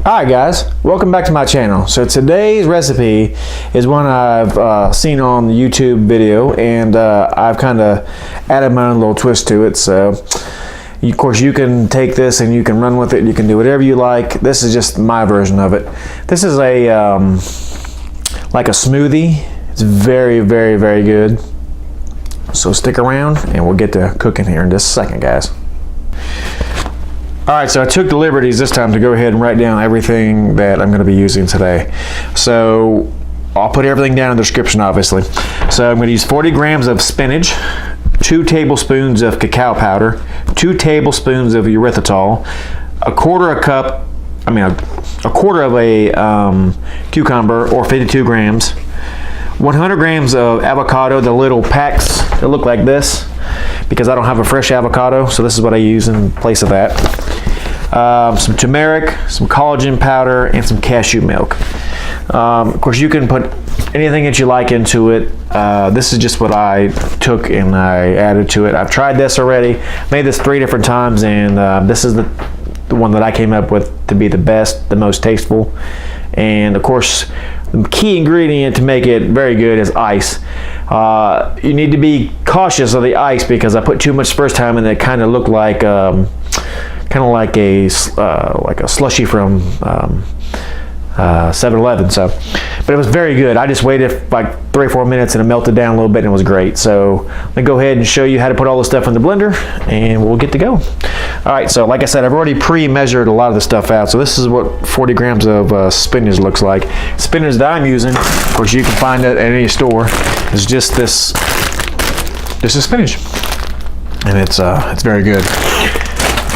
Alright guys, welcome back to my channel. So today's recipe is one I've seen on the YouTube video, and I've kind of added my own little twist to it. So of course you can take this and you can run with it, you can do whatever you like. This is just my version of it. This is a like a smoothie. It's very good. So stick around and we'll get to cooking here in just a second, guys. Alright, so I took the liberties this time to go ahead and write down everything that I'm going to be using today. So I'll put everything down in the description, obviously. So I'm going to use 40 grams of spinach, 2 tablespoons of cacao powder, 2 tablespoons of erythritol, a quarter of a cucumber, or 52 grams, 100 grams of avocado, the little packs that look like this, because I don't have a fresh avocado, so this is what I use in place of that. Some turmeric, some collagen powder, and some cashew milk. Of course, you can put anything that you like into it. This is just what I took and I added to it. I've tried this already, made this 3 different times, and this is the one that I came up with to be the best, the most tasteful. And of course, the key ingredient to make it very good is ice. You need to be cautious of the ice because I put too much the first time and it kind of looked like like a slushy from 7-Eleven. So, but it was very good. I just waited like 3 or 4 minutes and it melted down a little bit and it was great. So let me go ahead and show you how to put all this stuff in the blender and we'll get to go. All right, so like I said, I've already pre-measured a lot of the stuff out. So this is what 40 grams of spinach looks like. Spinach that I'm using, of course you can find it at any store, is just this. This is spinach, and it's very good.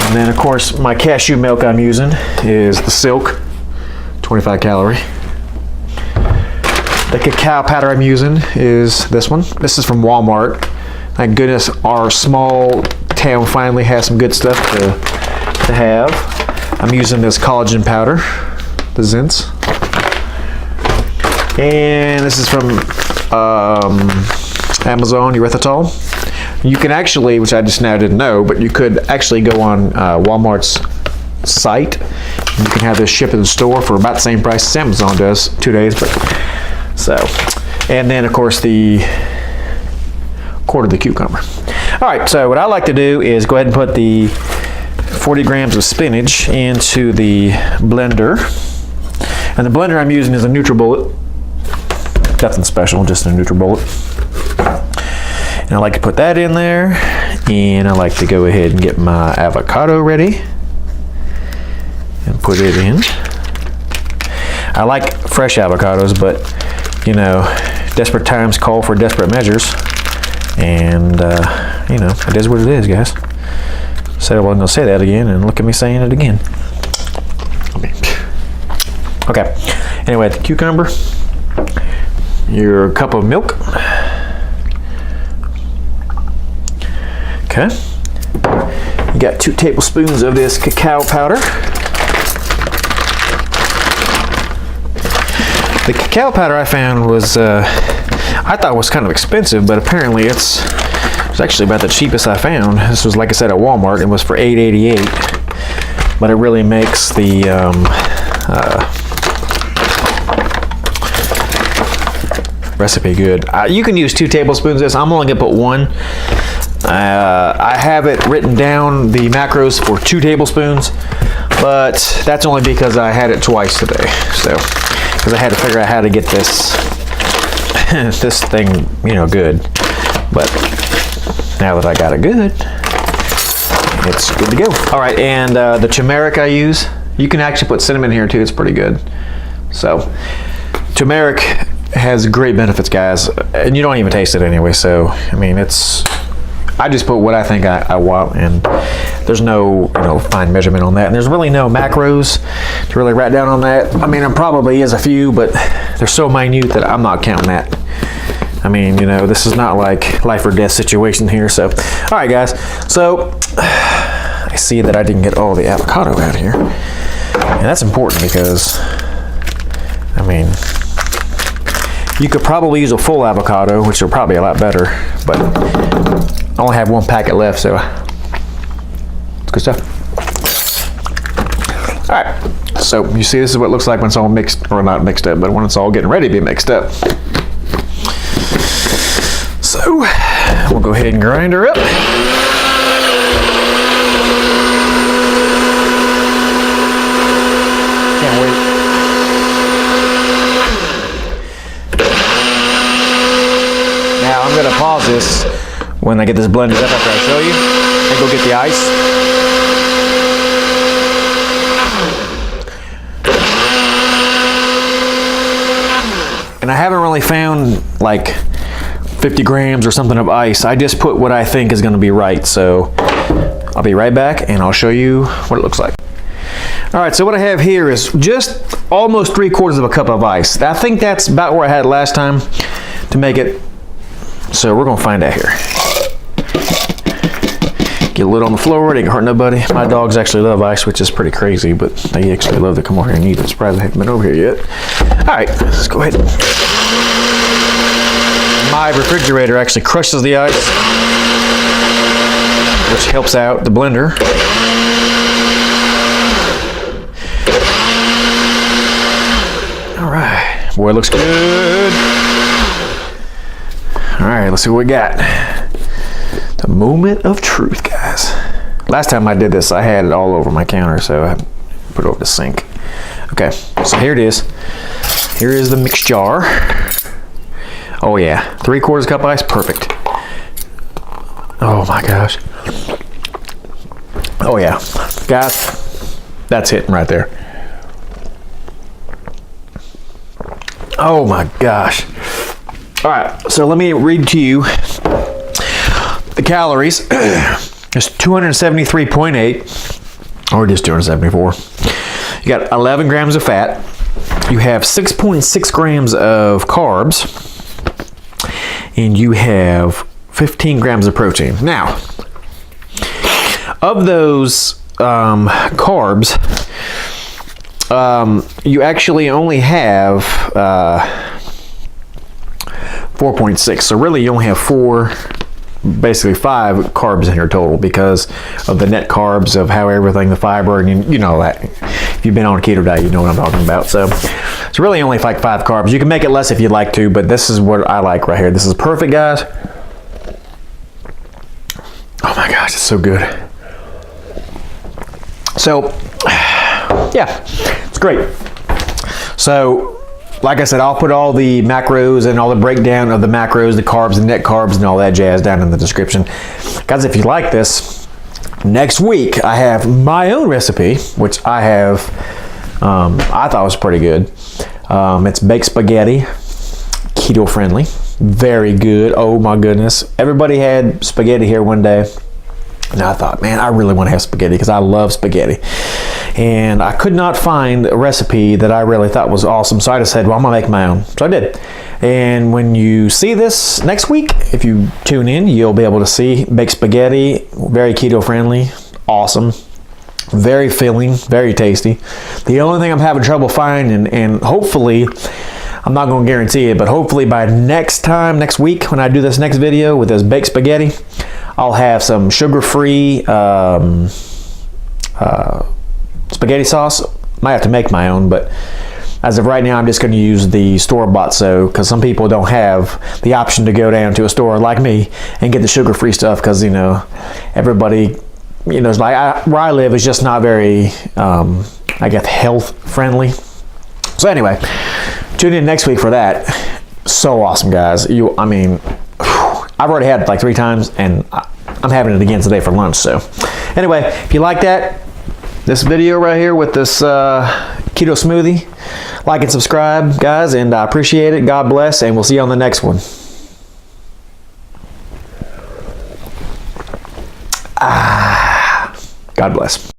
And then of course my cashew milk I'm using is the Silk, 25 calorie. The cacao powder I'm using is this one. This is from Walmart. Thank goodness our small town finally has some good stuff to have. I'm using this collagen powder, the Zinc. And this is from Amazon, erythritol. You can actually, which I just now didn't know, but you could actually go on Walmart's site. You can have this shipped in the store for about the same price as Amazon does, 2 days. But so, and then of course the quarter of the cucumber. All right, so what I like to do is go ahead and put the 40 grams of spinach into the blender. And the blender I'm using is a NutriBullet. Nothing special, just a NutriBullet. And I like to put that in there, and I like to go ahead and get my avocado ready and put it in. I like fresh avocados, but you know, desperate times call for desperate measures, and you know, it is what it is, guys. Said I wasn't gonna say that again, and look at me saying it again. Okay. Anyway, the cucumber, your cup of milk. Okay. You got 2 tablespoons of this cacao powder. The cacao powder I found was, I thought was kind of expensive, but apparently it's actually about the cheapest I found. This was, like I said, at Walmart. It was for $8.88, but it really makes the recipe good. You can use 2 tablespoons of this. I'm only gonna put 1. I have it written down, the macros, for 2 tablespoons, but that's only because I had it twice today. So, because I had to figure out how to get this this thing, you know, good. But now that I got it good, it's good to go. All right, and the turmeric I use, you can actually put cinnamon here too. It's pretty good. So, turmeric has great benefits, guys, and you don't even taste it anyway. So, I mean, I just put what I think I want, and there's no fine measurement on that, and there's really no macros to really write down on that. I mean, there probably is a few, but they're so minute that I'm not counting that. I mean, you know, this is not like life or death situation here. So, all right, guys. So, I see that I didn't get all the avocado out here, and that's important because, I mean, you could probably use a full avocado, which are probably a lot better, but I only have 1 packet left, so it's good stuff. All right, So you see, this is what it looks like when it's all mixed, or not mixed up, but when it's all getting ready to be mixed up. So we'll go ahead and grind her up. Can't wait. Now I'm gonna pause this when I get this blended up after I show you, and go get the ice. And I haven't really found like 50 grams or something of ice. I just put what I think is gonna be right. So I'll be right back and I'll show you what it looks like. All right, so what I have here is just almost 3/4 of a cup of ice. I think that's about where I had it last time to make it. So we're gonna find out here. Get a lid on the floor, it ain't hurt nobody. My dogs actually love ice, which is pretty crazy, but they actually love to come over here and eat it. Surprised they haven't been over here yet. All right, let's go ahead. My refrigerator actually crushes the ice, which helps out the blender. All right, boy, it looks good. All right, let's see what we got. The moment of truth, guys. Last time I did this, I had it all over my counter, so I put it over the sink. Okay, so here it is. Here is the mixture. Oh yeah, 3/4 cup ice, perfect. Oh my gosh. Oh yeah, guys, that's hitting right there. Oh my gosh. All right, so let me read to you the calories. It's 273.8, or just 274. You got 11 grams of fat. You have 6.6 grams of carbs, and you have 15 grams of protein. Now, of those carbs, you actually only have 4.6. So really, you only have basically 5 carbs in your total because of the net carbs of how everything, the fiber, and you know that. If you've been on a keto diet, you know what I'm talking about. So it's really only like 5 carbs. You can make it less if you'd like to, but this is what I like right here. This is perfect, guys. Oh my gosh, it's so good. So yeah, it's great. So like I said, I'll put all the macros and all the breakdown of the macros, the carbs, the net carbs, and all that jazz down in the description. Guys, if you like this, next week I have my own recipe, which I have, I thought was pretty good. It's baked spaghetti, keto friendly, very good. Oh my goodness. Everybody had spaghetti here one day. And I thought, man, I really want to have spaghetti because I love spaghetti. And I could not find a recipe that I really thought was awesome. So I just said, well, I'm going to make my own. So I did. And when you see this next week, if you tune in, you'll be able to see baked spaghetti, very keto friendly, awesome, very filling, very tasty. The only thing I'm having trouble finding, and hopefully, I'm not going to guarantee it, but hopefully by next week, when I do this next video with this baked spaghetti, I'll have some sugar-free spaghetti sauce. Might have to make my own, but as of right now, I'm just going to use the store-bought, because some people don't have the option to go down to a store like me and get the sugar-free stuff, because, you know, everybody, you know, like where I live is just not very, I guess, health-friendly. So anyway, tune in next week for that. So awesome, guys. I mean, I've already had it like 3 times, and I'm having it again today for lunch. So anyway, if you like this video right here with this keto smoothie, like and subscribe, guys, and I appreciate it. God bless, and we'll see you on the next one. God bless.